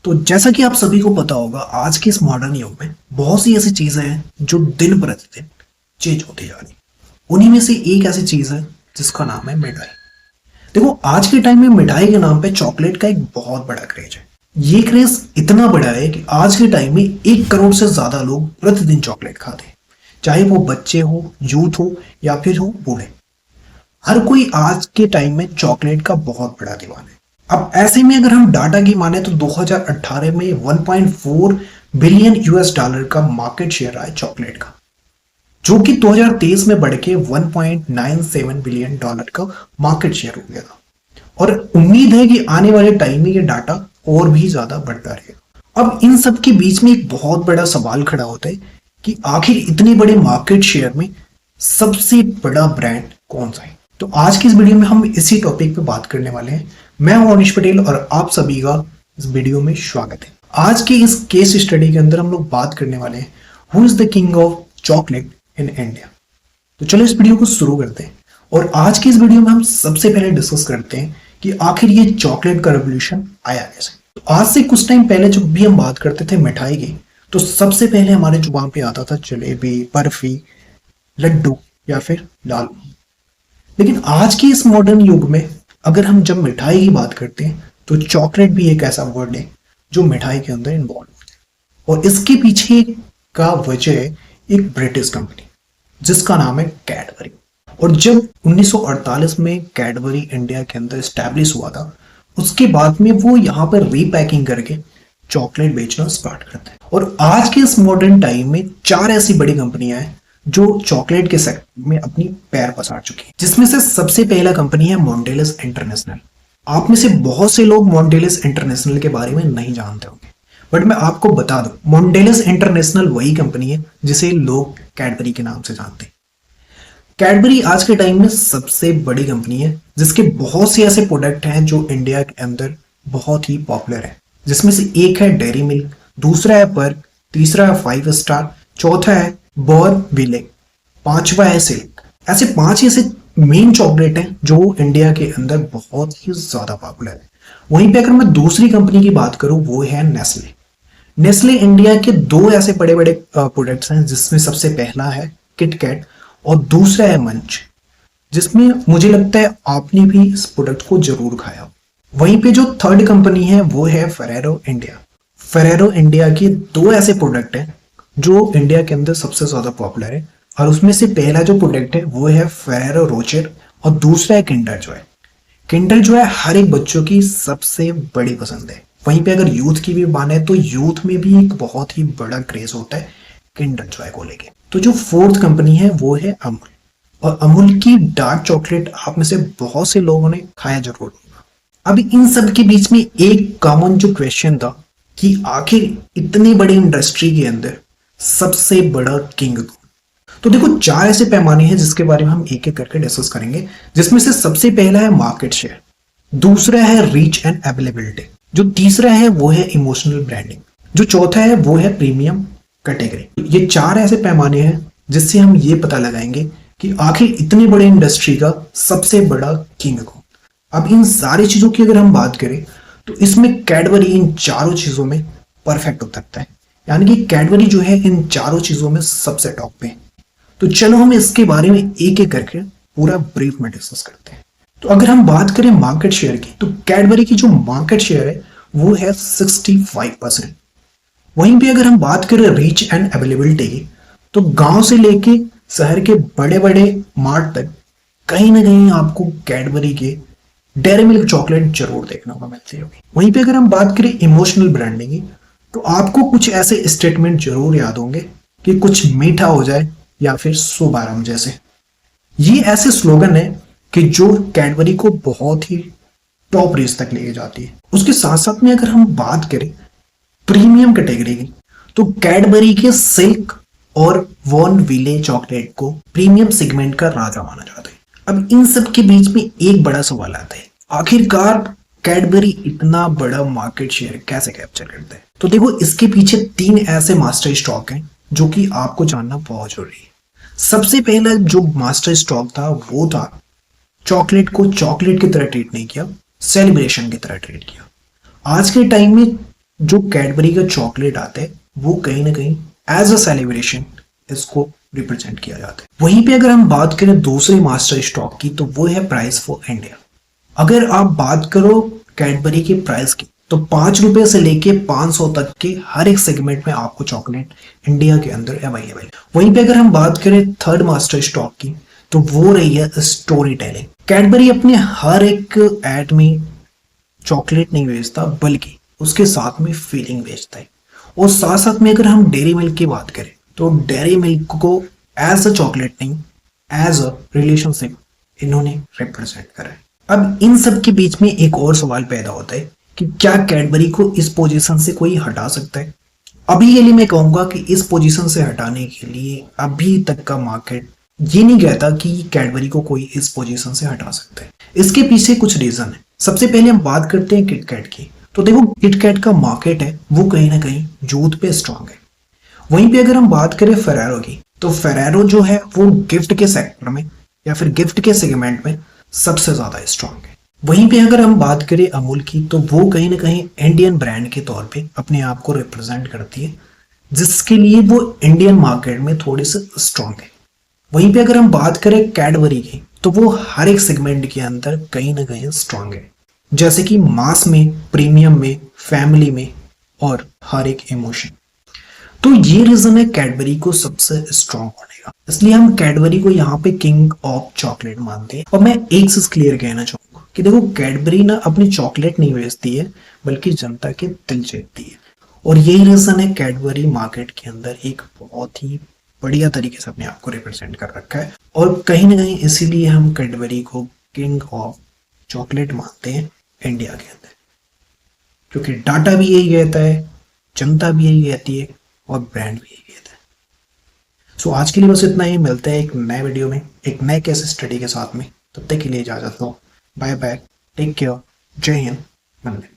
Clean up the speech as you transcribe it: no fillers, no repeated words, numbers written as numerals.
तो जैसा कि आप सभी को पता होगा, आज के इस मॉडर्न युग में बहुत सी ऐसी चीजें हैं जो दिन प्रतिदिन चेंज होती जा रही। उन्हीं में से एक ऐसी चीज है जिसका नाम है मिठाई। देखो, आज के टाइम में मिठाई के नाम पे चॉकलेट का एक बहुत बड़ा क्रेज है। ये क्रेज इतना बड़ा है कि आज के टाइम में 1 करोड़ से ज्यादा लोग प्रतिदिन चॉकलेट खाते हैं, चाहे वो बच्चे हो, यूथ हो या फिर हो बूढ़े। हर कोई आज के टाइम में चॉकलेट का बहुत बड़ा दीवाना है। अब ऐसे में अगर हम डाटा की माने तो 2018 में 1.4 बिलियन यूएस डॉलर का मार्केट शेयर रहा है चॉकलेट का, जो कि 2023 में बढ़ के 1.97 बिलियन डॉलर का मार्केट शेयर हो गया था। और उम्मीद है कि आने वाले टाइम में ये डाटा और भी ज्यादा बढ़ता रहेगा। अब इन सब के बीच में एक बहुत बड़ा सवाल खड़ा होता है कि आखिर इतने बड़े मार्केट शेयर में सबसे बड़ा ब्रांड कौन सा है। तो आज की इस वीडियो में हम इसी टॉपिक पे बात करने वाले हैं। मैं हूं अनिश पटेल और आप सभी का इस वीडियो में स्वागत है। आज के इस केस स्टडी के अंदर हम लोग बात करने वाले हैं who is the king of chocolate in India. तो चलो इस वीडियो को शुरू करते हैं। और आज की इस वीडियो में हम सबसे पहले डिस्कस करते हैं कि आखिर ये चॉकलेट का रेवोल्यूशन आया कैसे। तो आज से कुछ टाइम पहले जब भी हम बात करते थे मिठाई की, तो सबसे पहले हमारे जुबान पे आता था जलेबी, बर्फी, लड्डू या फिर लाल। लेकिन आज के इस मॉडर्न युग में अगर हम जब मिठाई की बात करते हैं तो चॉकलेट भी एक ऐसा वर्ड है जो मिठाई के अंदर इन्वॉल्व है। और इसके पीछे का वजह है एक ब्रिटिश कंपनी जिसका नाम है कैडबरी। और जब 1948 में कैडबरी इंडिया के अंदर स्टैब्लिश हुआ था, उसके बाद में वो यहाँ पर रीपैकिंग करके चॉकलेट बेचना स्टार्ट करते हैं। और आज के इस मॉडर्न टाइम में 4 ऐसी बड़ी कंपनियां हैं जो चॉकलेट के सेक्टर में अपनी पैर पसार चुकी है, जिसमें से सबसे पहला कंपनी है मोंडेलस इंटरनेशनल। आप में से बहुत से लोग मोंडेलस इंटरनेशनल के बारे में नहीं जानते होंगे, बट मैं आपको बता दूं, मोंडेलस इंटरनेशनल वही कंपनी है जिसे लोग कैडबरी के नाम से जानते हैं। कैडबरी आज के टाइम में सबसे बड़ी कंपनी है जिसके बहुत से ऐसे प्रोडक्ट हैं जो इंडिया के अंदर बहुत ही पॉपुलर है, जिसमें से एक है डेयरी मिल्क, दूसरा है पर्क, तीसरा है 5 स्टार, चौथा है बॉर्नविले, पांचवा है सिल्क। ऐसे 5 ऐसे मेन चॉकलेट हैं जो इंडिया के अंदर बहुत ही ज्यादा पॉपुलर है। वहीं पे अगर मैं दूसरी कंपनी की बात करूं, वो है नेस्ले। नेस्ले इंडिया के 2 ऐसे बड़े बड़े प्रोडक्ट्स हैं, जिसमें सबसे पहला है किटकैट और दूसरा है मंच, जिसमें मुझे लगता है आपने भी इस प्रोडक्ट को जरूर खाया। वहीं पे जो थर्ड कंपनी है वो है फेरेरो इंडिया। फेरेरो इंडिया के 2 ऐसे प्रोडक्ट हैं जो इंडिया के अंदर सबसे ज्यादा पॉपुलर है, और उसमें से पहला जो प्रोडक्ट है वो है फेरेरो रोचर और दूसरा है किंडर जॉय। किंडर जॉय हर एक बच्चों की सबसे बड़ी पसंद है। वहीं पे अगर यूथ की भी माने तो यूथ में भी एक बहुत ही बड़ा क्रेज होता है किंडर जॉय को लेके। तो जो फोर्थ कंपनी है वो है अमूल। और अमूल की डार्क चॉकलेट आप में से बहुत से लोगों ने खाया जरूर होगा। अब इन सब के बीच में एक कॉमन जो क्वेश्चन था कि आखिर इतनी बड़ी इंडस्ट्री के अंदर सबसे बड़ा किंग कौन। तो देखो, 4 ऐसे पैमाने हैं जिसके बारे में हम एक एक करके डिस्कस करेंगे, जिसमें से सबसे पहला है मार्केट शेयर, दूसरा है रीच एंड अवेलेबिलिटी, जो तीसरा है वो है इमोशनल ब्रांडिंग, जो चौथा है वो है प्रीमियम कैटेगरी। ये 4 ऐसे पैमाने हैं जिससे हम ये पता लगाएंगे कि आखिर इतनी बड़ी इंडस्ट्री का सबसे बड़ा किंग कौन। अब इन सारी चीजों की अगर हम बात करें तो इसमें कैडबरी इन चारों चीजों में परफेक्ट उतरता है, यानी कि कैडबरी जो है इन चारों चीजों में सबसे टॉप पे है। तो चलो हम इसके बारे में एक एक करके पूरा ब्रीफ में डिस्कस करते हैं। तो अगर हम बात करें मार्केट शेयर की, तो कैडबरी की जो मार्केट शेयर है वो है 65%। वहीं पे अगर हम बात करें रीच एंड अवेलेबिलिटी की, तो गांव से लेके शहर के बड़े बड़े मार्ट तक कहीं ना कहीं आपको कैडबरी के डेयरी मिल्क चॉकलेट जरूर देखने को मिलती होगी। वहीं पे अगर हम बात करें इमोशनल ब्रांडिंग की, तो आपको कुछ ऐसे स्टेटमेंट जरूर याद होंगे कि कुछ मीठा हो जाए या फिर शुभारंभ जैसे। ये ऐसे स्लोगन है कि जो कैडबरी को बहुत ही टॉप रेंज तक लेके जाती है। उसके साथ साथ में अगर हम बात करें प्रीमियम कैटेगरी की, तो कैडबरी के सिल्क और बॉर्नविले चॉकलेट को प्रीमियम सेगमेंट का राजा माना जाता है। अब इन सब के बीच में एक बड़ा सवाल आता है, आखिरकार कैडबरी इतना बड़ा मार्केट शेयर कैसे कैप्चर करता है। तो देखो, इसके पीछे 3 ऐसे मास्टर स्टॉक हैं जो कि आपको जानना बहुत जरूरी है। सबसे पहला जो मास्टर स्टॉक था वो था चॉकलेट को चॉकलेट की तरह ट्रीट नहीं किया, सेलिब्रेशन की तरह ट्रीट किया। आज के टाइम में जो कैडबरी का चॉकलेट आता है वो कहीं ना कहीं एज अ सेलिब्रेशन इसको रिप्रेजेंट किया जाता है। वहीं पे अगर हम बात करें दूसरे मास्टर स्टॉक की तो वो है प्राइस फॉर इंडिया। अगर आप बात करो कैडबरी के प्राइस की तो 5 रुपए से लेके 500 तक के हर एक सेगमेंट में आपको चॉकलेट इंडिया के अंदर अवेलेबल है। वहीं पे अगर हम बात करें थर्ड मास्टर स्टॉक की तो वो रही है स्टोरी टेलिंग। कैडबरी अपने हर एक एड में चॉकलेट नहीं बेचता बल्कि उसके साथ में फीलिंग बेचता है। और साथ साथ में अगर हम डेयरी मिल्क की बात करें तो डेयरी मिल्क को एज अ चॉकलेट नहीं, एज अ रिलेशनशिप इन्होंने रिप्रेजेंट करा है। अब इन सब के बीच में एक और सवाल पैदा होता है कि क्या कैडबरी को इस पोजीशन से कोई हटा सकता है? अभी के लिए मैं कहूंगा कि इस पोजीशन से हटाने के लिए अभी तक का मार्केट ये नहीं कहता कि कैडबरी को कोई इस पोजीशन से हटा सकता है। इसके पीछे कुछ रीजन है। सबसे पहले हम बात करते हैं किटकैट की। तो देखो किटकैट का मार्केट है वो कहीं ना कहीं यूथ पे स्ट्रांग है। वहीं पे अगर हम बात करें फेरारो की तो फेरारो जो है वो गिफ्ट के सेक्टर में या फिर गिफ्ट के सेगमेंट में सबसे ज्यादा स्ट्रांग है। वहीं पे अगर हम बात करें अमूल की तो वो कहीं ना कहीं इंडियन ब्रांड के तौर पे अपने आप को रिप्रेजेंट करती है, जिसके लिए वो इंडियन मार्केट में थोड़ी सी स्ट्रांग है। वहीं पे अगर हम बात करें कैडबरी की तो वो हर एक सेगमेंट के अंदर कहीं ना कहीं स्ट्रांग है, जैसे कि मास में, प्रीमियम में, फैमिली में और हर एक इमोशन। तो ये रीजन है कैडबरी को सबसे स्ट्रांग होने का, इसलिए हम कैडबरी को यहाँ पे किंग ऑफ चॉकलेट मानते हैं। और मैं एक चीज क्लियर कहना चाहूंगा कि देखो कैडबरी ना अपनी चॉकलेट नहीं बेचती है बल्कि जनता के दिल जीतती है। और यही रीजन है कैडबरी मार्केट के अंदर एक बहुत ही बढ़िया तरीके से अपने आप को रिप्रेजेंट कर रखा है। और कहीं ना कहीं इसीलिए हम कैडबरी को किंग ऑफ चॉकलेट मानते हैं इंडिया के अंदर, क्योंकि डाटा भी यही कहता है, जनता भी यही कहती है और ब्रांड भी यही कहता है। सो आज के लिए बस इतना ही। मिलते हैं एक नए वीडियो में एक नए केस स्टडी के साथ में। तब तक के लिए इजाजत दो। बाय बाय, टेक केयर, जय हिंद, वंदे।